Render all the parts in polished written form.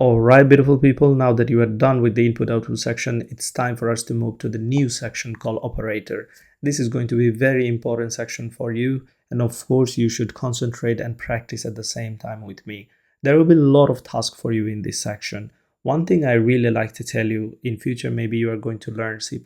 Alright, beautiful people, now that you are done with the input-output section, it's time for us to move to the new section called operator. This is going to be a very important section for you, and of course you should concentrate and practice at the same time with me. There will be a lot of tasks for you in this section. One thing I really like to tell you, in future maybe you are going to learn C++,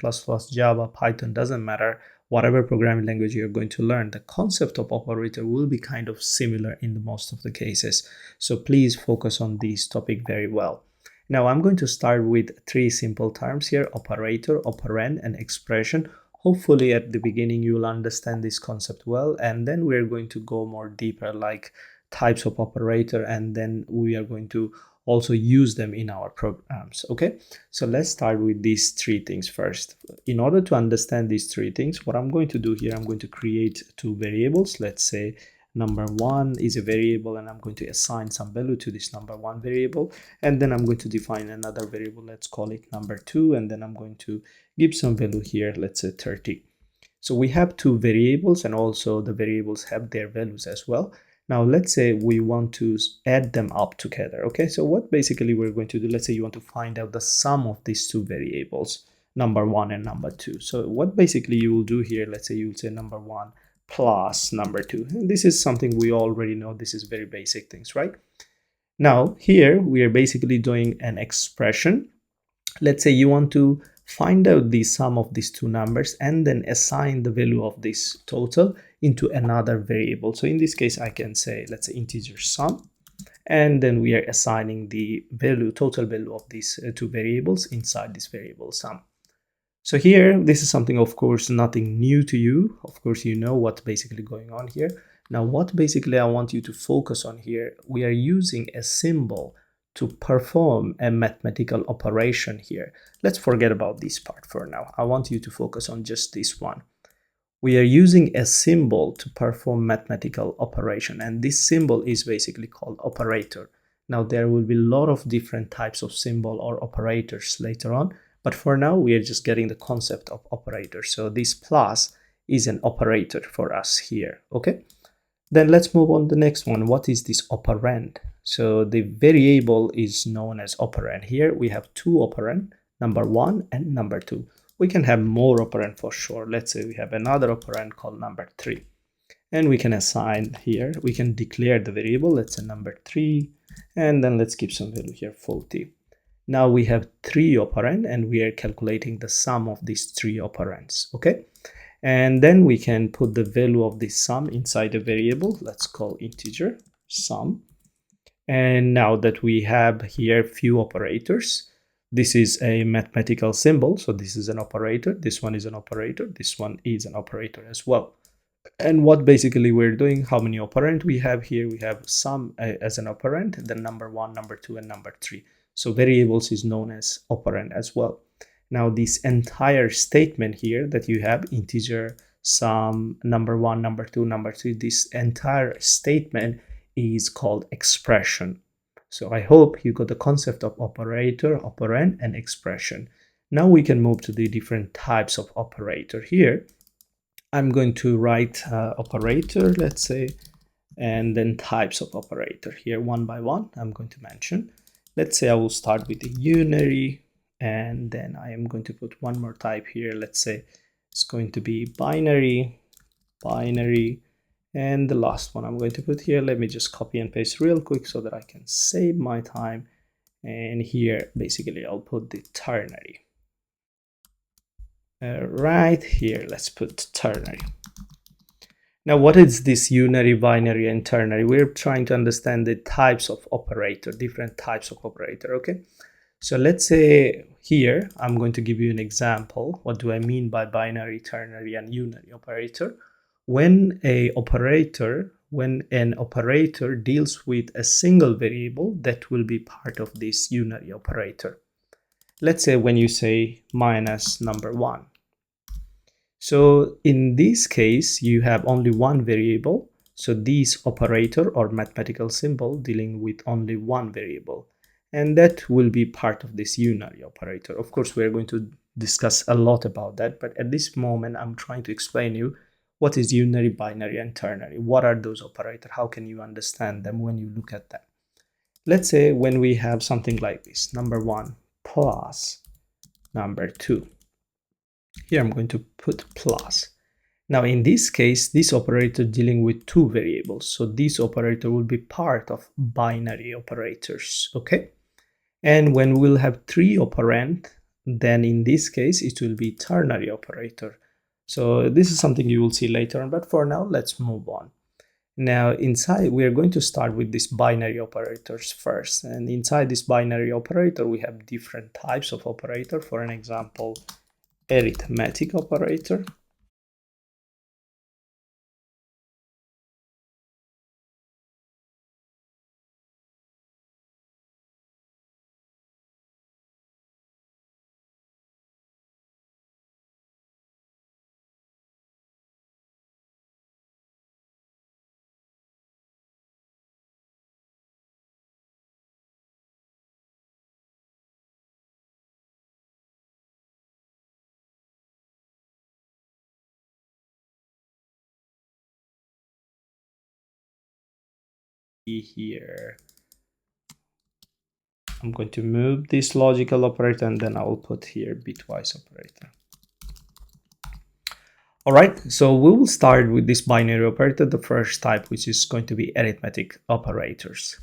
Java, Python, doesn't matter, whatever programming language you're going to learn, the concept of operator will be kind of similar in the most of the cases. So please focus on this topic very well. Now I'm going to start with three simple terms here: operator, operand, and expression. Hopefully at the beginning you will understand this concept well, and then we're going to go more deeper, like types of operator, and then we are going to also use them in our programs. Okay, so let's start with these three things first. In order to understand these three things, what I'm going to do here, I'm going to create two variables. Let's say number one is a variable, and I'm going to assign some value to this number one variable, and then I'm going to define another variable. Let's call it number two, and then I'm going to give some value here, let's say 30. So we have two variables, and also the variables have their values as well. Now let's say we want to add them up together. Okay, so what basically we're going to do, let's say you want to find out the sum of these two variables, number one and number two. So what basically you will do here, let's say you will say number one plus number two. And this is something we already know. This is very basic things, right? Now here we are basically doing an expression. Let's say you want to find out the sum of these two numbers and then assign the value of this total into another variable. So in this case, I can say, let's say integer sum, and then we are assigning the value, total value of these two variables inside this variable sum. So here, this is something, of course, nothing new to you. Of course, you know what's basically going on here. Now, what basically I want you to focus on here, we are using a symbol to perform a mathematical operation here. Let's forget about this part for now. I want you to focus on just this one. We are using a symbol to perform mathematical operation, and this symbol is basically called operator. Now there will be a lot of different types of symbol or operators later on, but for now we are just getting the concept of operator. So this plus is an operator for us here. Okay, then let's move on to the next one. What is this operand? So the variable is known as operand. Here we have two operand, number one and number two. We can have more operand for sure. Let's say we have another operand called number three, and we can assign here, we can declare the variable, let's say number three, and then let's give some value here, 40. Now we have three operand, and we are calculating the sum of these three operands. Okay, and then we can put the value of this sum inside a variable. Let's call integer sum. And now that we have here few operators, this is a mathematical symbol, so this is an operator, this one is an operator, this one is an operator as well. And what basically we're doing, how many operand we have here, we have sum as an operand, then number one, number two, and number three. So variables is known as operand as well. Now this entire statement here that you have, integer sum, number one, number two, number three, this entire statement is called expression. So I hope you got the concept of operator, operand, and expression. Now we can move to the different types of operator. Here I'm going to write operator, let's say, and then types of operator here one by one I'm going to mention. Let's say I will start with the unary, and then I am going to put one more type here. Let's say it's going to be binary, and the last one I'm going to put here, let me just copy and paste real quick so that I can save my time. And here basically I'll put the ternary. Right here, let's put ternary. Now what is this unary, binary, and ternary? We're trying to understand the types of operator, different types of operator. Okay, so let's say here I'm going to give you an example. What do I mean by binary, ternary, and unary operator? When an operator deals with a single variable, that will be part of this unary operator. Let's say when you say minus number one. So in this case, you have only one variable. So this operator or mathematical symbol dealing with only one variable, and that will be part of this unary operator. Of course, we're going to discuss a lot about that, but at this moment, I'm trying to explain you what is unary, binary, and ternary. What are those operators? How can you understand them when you look at them? Let's say when we have something like this, number 1 plus number 2. Here I'm going to put plus. Now in this case, this operator dealing with 2 variables, so this operator will be part of binary operators, okay? And when we'll have 3 operand, then in this case it will be ternary operator. So this is something you will see later on, but for now let's move on. Now inside we are going to start with these binary operators first, and inside this binary operator we have different types of operator. For an example, arithmetic operator, here I'm going to move this logical operator and then I will put here bitwise operator. All right, so we will start with this binary operator, the first type, which is going to be arithmetic operators.